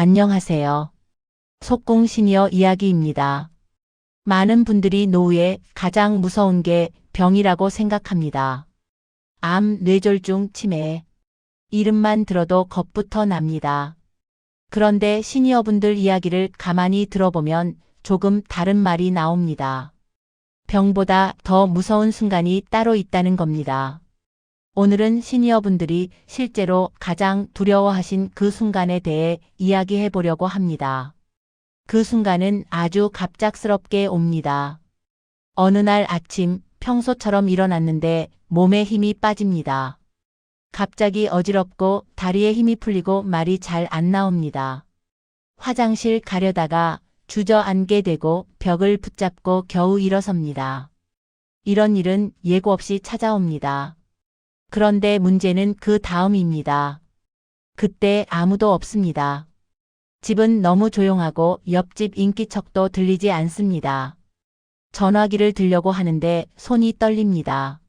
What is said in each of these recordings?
안녕하세요. 속공 시니어 이야기입니다. 많은 분들이 노후에 가장 무서운 게 병이라고 생각합니다. 암, 뇌졸중, 치매. 이름만 들어도 겁부터 납니다. 그런데 시니어분들 이야기를 가만히 들어보면 조금 다른 말이 나옵니다. 병보다 더 무서운 순간이 따로 있다는 겁니다. 오늘은 시니어분들이 실제로 가장 두려워하신 그 순간에 대해 이야기해 보려고 합니다. 그 순간은 아주 갑작스럽게 옵니다. 어느 날 아침 평소처럼 일어났는데 몸에 힘이 빠집니다. 갑자기 어지럽고 다리에 힘이 풀리고 말이 잘 안 나옵니다. 화장실 가려다가 주저앉게 되고 벽을 붙잡고 겨우 일어섭니다. 이런 일은 예고 없이 찾아옵니다. 그런데 문제는 그 다음입니다. 그때 아무도 없습니다. 집은 너무 조용하고 옆집 인기척도 들리지 않습니다. 전화기를 들려고 하는데 손이 떨립니다.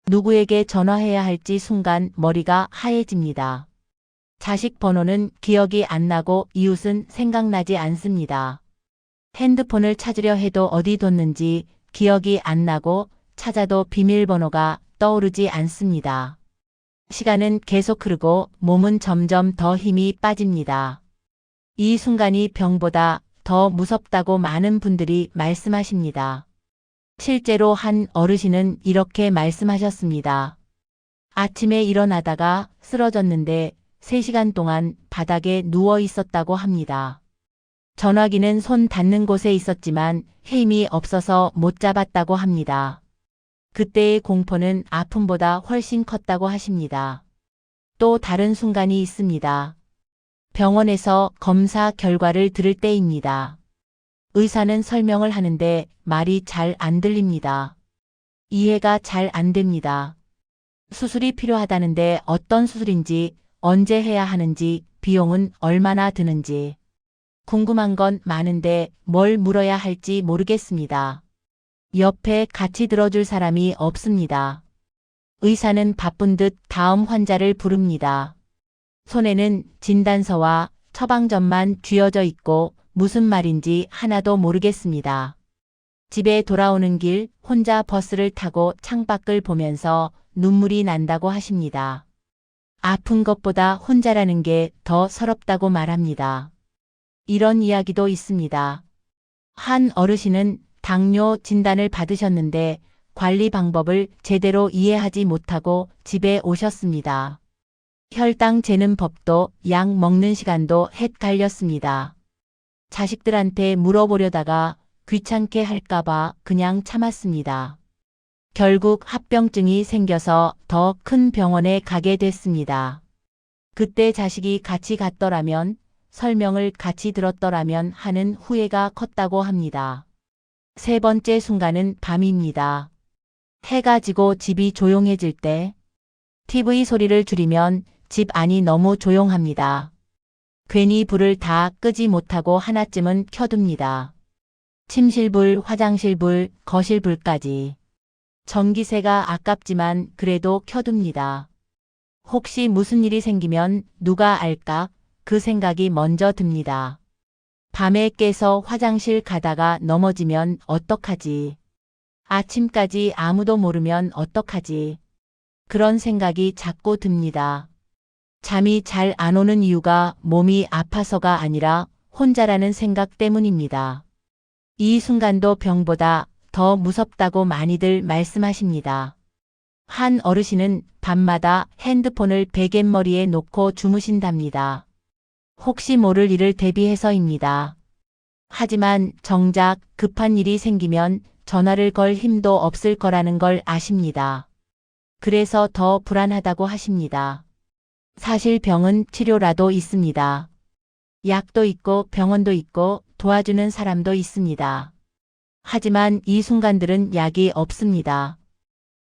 누구에게 전화해야 할지 순간 머리가 하얘집니다. 자식 번호는 기억이 안 나고 이웃은 생각나지 않습니다. 핸드폰을 찾으려 해도 어디 뒀는지 기억이 안 나고 찾아도 비밀번호가 떠오르지 않습니다. 시간은 계속 흐르고 몸은 점점 더 힘이 빠집니다. 이 순간이 병보다 더 무섭다고 많은 분들이 말씀하십니다. 실제로 한 어르신은 이렇게 말씀하셨습니다. 아침에 일어나다가 쓰러졌는데 3시간 동안 바닥에 누워 있었다고 합니다. 전화기는 손 닿는 곳에 있었지만 힘이 없어서 못 잡았다고 합니다. 그때의 공포는 아픔보다 훨씬 컸다고 하십니다. 또 다른 순간이 있습니다. 병원에서 검사 결과를 들을 때입니다. 의사는 설명을 하는데 말이 잘 안 들립니다. 이해가 잘 안 됩니다. 수술이 필요하다는데 어떤 수술인지, 언제 해야 하는지, 비용은 얼마나 드는지. 궁금한 건 많은데 뭘 물어야 할지 모르겠습니다. 옆에 같이 들어줄 사람이 없습니다. 의사는 바쁜 듯 다음 환자를 부릅니다. 손에는 진단서와 처방전만 쥐어져 있고 무슨 말인지 하나도 모르겠습니다. 집에 돌아오는 길 혼자 버스를 타고 창밖을 보면서 눈물이 난다고 하십니다. 아픈 것보다 혼자라는 게 더 서럽다고 말합니다. 이런 이야기도 있습니다. 한 어르신은 당뇨 진단을 받으셨는데 관리 방법을 제대로 이해하지 못하고 집에 오셨습니다. 혈당 재는 법도 약 먹는 시간도 헷갈렸습니다. 자식들한테 물어보려다가 귀찮게 할까봐 그냥 참았습니다. 결국 합병증이 생겨서 더 큰 병원에 가게 됐습니다. 그때 자식이 같이 갔더라면, 설명을 같이 들었더라면 하는 후회가 컸다고 합니다. 3번째 순간은 밤입니다. 해가 지고 집이 조용해질 때, TV 소리를 줄이면 집 안이 너무 조용합니다. 괜히 불을 다 끄지 못하고 하나쯤은 켜둡니다. 침실불, 화장실불, 거실불까지. 전기세가 아깝지만 그래도 켜둡니다. 혹시 무슨 일이 생기면 누가 알까? 그 생각이 먼저 듭니다. 밤에 깨서 화장실 가다가 넘어지면 어떡하지? 아침까지 아무도 모르면 어떡하지? 그런 생각이 자꾸 듭니다. 잠이 잘 안 오는 이유가 몸이 아파서가 아니라 혼자라는 생각 때문입니다. 이 순간도 병보다 더 무섭다고 많이들 말씀하십니다. 한 어르신은 밤마다 핸드폰을 베갯머리에 놓고 주무신답니다. 혹시 모를 일을 대비해서입니다. 하지만 정작 급한 일이 생기면 전화를 걸 힘도 없을 거라는 걸 아십니다. 그래서 더 불안하다고 하십니다. 사실 병은 치료라도 있습니다. 약도 있고 병원도 있고 도와주는 사람도 있습니다. 하지만 이 순간들은 약이 없습니다.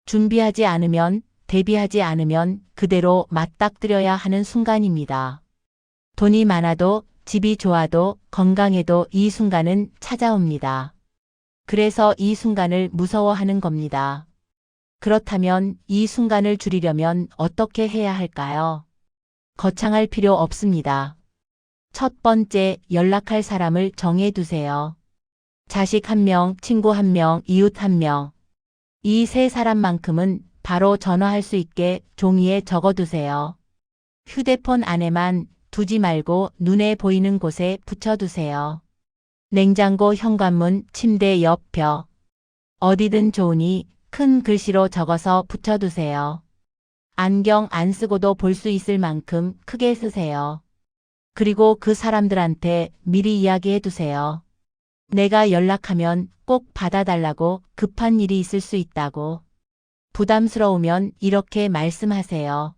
준비하지 않으면, 대비하지 않으면 그대로 맞닥뜨려야 하는 순간입니다. 돈이 많아도, 집이 좋아도, 건강해도 이 순간은 찾아옵니다. 그래서 이 순간을 무서워하는 겁니다. 그렇다면 이 순간을 줄이려면 어떻게 해야 할까요? 거창할 필요 없습니다. 첫 번째, 연락할 사람을 정해두세요. 자식 1명, 친구 1명, 이웃 1명. 이 세 사람만큼은 바로 전화할 수 있게 종이에 적어두세요. 휴대폰 안에만 두지 말고 눈에 보이는 곳에 붙여두세요. 냉장고, 현관문, 침대 옆 벽. 어디든 좋으니 큰 글씨로 적어서 붙여두세요. 안경 안 쓰고도 볼 수 있을 만큼 크게 쓰세요. 그리고 그 사람들한테 미리 이야기해 두세요. 내가 연락하면 꼭 받아달라고, 급한 일이 있을 수 있다고. 부담스러우면 이렇게 말씀하세요.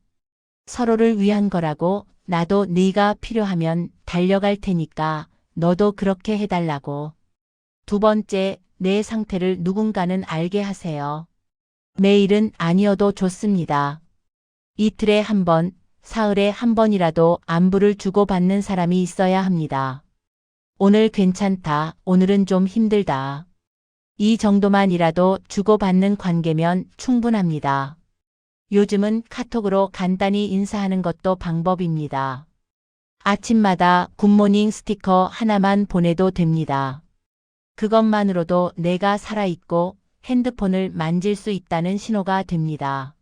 서로를 위한 거라고. 나도 네가 필요하면 달려갈 테니까 너도 그렇게 해달라고. 두 번째, 내 상태를 누군가는 알게 하세요. 매일은 아니어도 좋습니다. 이틀에 한 번, 사흘에 한 번이라도 안부를 주고받는 사람이 있어야 합니다. 오늘 괜찮다, 오늘은 좀 힘들다. 이 정도만이라도 주고받는 관계면 충분합니다. 요즘은 카톡으로 간단히 인사하는 것도 방법입니다. 아침마다 굿모닝 스티커 하나만 보내도 됩니다. 그것만으로도 내가 살아있고 핸드폰을 만질 수 있다는 신호가 됩니다.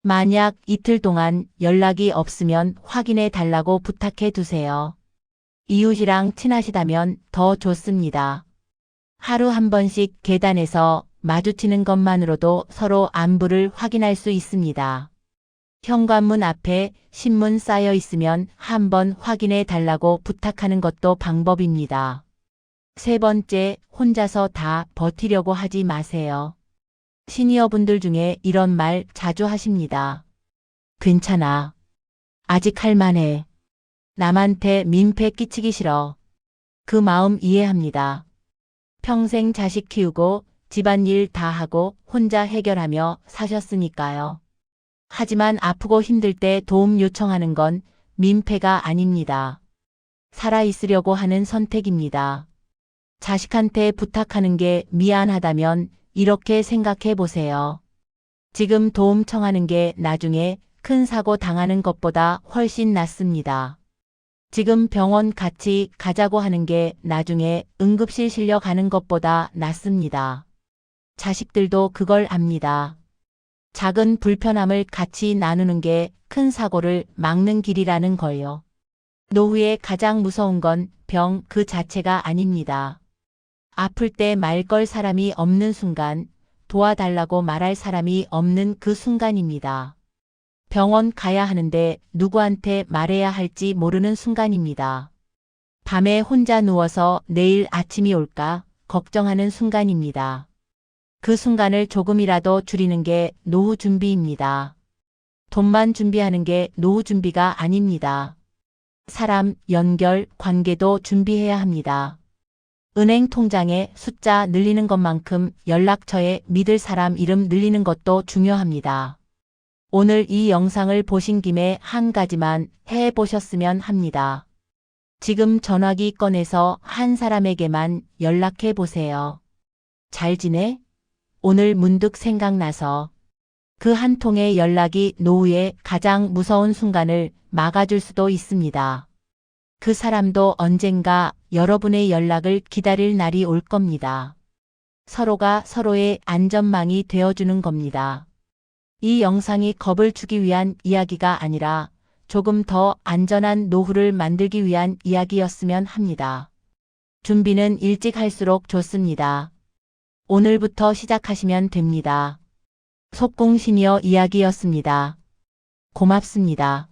만약 이틀 동안 연락이 없으면 확인해 달라고 부탁해 두세요. 이웃이랑 친하시다면 더 좋습니다. 하루 한 번씩 계단에서 마주치는 것만으로도 서로 안부를 확인할 수 있습니다. 현관문 앞에 신문 쌓여 있으면 한번 확인해 달라고 부탁하는 것도 방법입니다. 세 번째, 혼자서 다 버티려고 하지 마세요. 시니어분들 중에 이런 말 자주 하십니다. 괜찮아. 아직 할만해. 남한테 민폐 끼치기 싫어. 그 마음 이해합니다. 평생 자식 키우고 집안일 다 하고 혼자 해결하며 사셨으니까요. 하지만 아프고 힘들 때 도움 요청하는 건 민폐가 아닙니다. 살아있으려고 하는 선택입니다. 자식한테 부탁하는 게 미안하다면 이렇게 생각해 보세요. 지금 도움 청하는 게 나중에 큰 사고 당하는 것보다 훨씬 낫습니다. 지금 병원 같이 가자고 하는 게 나중에 응급실 실려 가는 것보다 낫습니다. 자식들도 그걸 압니다. 작은 불편함을 같이 나누는 게 큰 사고를 막는 길이라는 걸요. 노후에 가장 무서운 건 병 그 자체가 아닙니다. 아플 때 말 걸 사람이 없는 순간, 도와달라고 말할 사람이 없는 그 순간입니다. 병원 가야 하는데 누구한테 말해야 할지 모르는 순간입니다. 밤에 혼자 누워서 내일 아침이 올까 걱정하는 순간입니다. 그 순간을 조금이라도 줄이는 게 노후 준비입니다. 돈만 준비하는 게 노후 준비가 아닙니다. 사람, 연결, 관계도 준비해야 합니다. 은행 통장에 숫자 늘리는 것만큼 연락처에 믿을 사람 이름 늘리는 것도 중요합니다. 오늘 이 영상을 보신 김에 한 가지만 해보셨으면 합니다. 지금 전화기 꺼내서 한 사람에게만 연락해 보세요. 잘 지내? 오늘 문득 생각나서. 그 한 통의 연락이 노후의 가장 무서운 순간을 막아줄 수도 있습니다. 그 사람도 언젠가 여러분의 연락을 기다릴 날이 올 겁니다. 서로가 서로의 안전망이 되어주는 겁니다. 이 영상이 겁을 주기 위한 이야기가 아니라 조금 더 안전한 노후를 만들기 위한 이야기였으면 합니다. 준비는 일찍 할수록 좋습니다. 오늘부터 시작하시면 됩니다. 속공 시니어 이야기였습니다. 고맙습니다.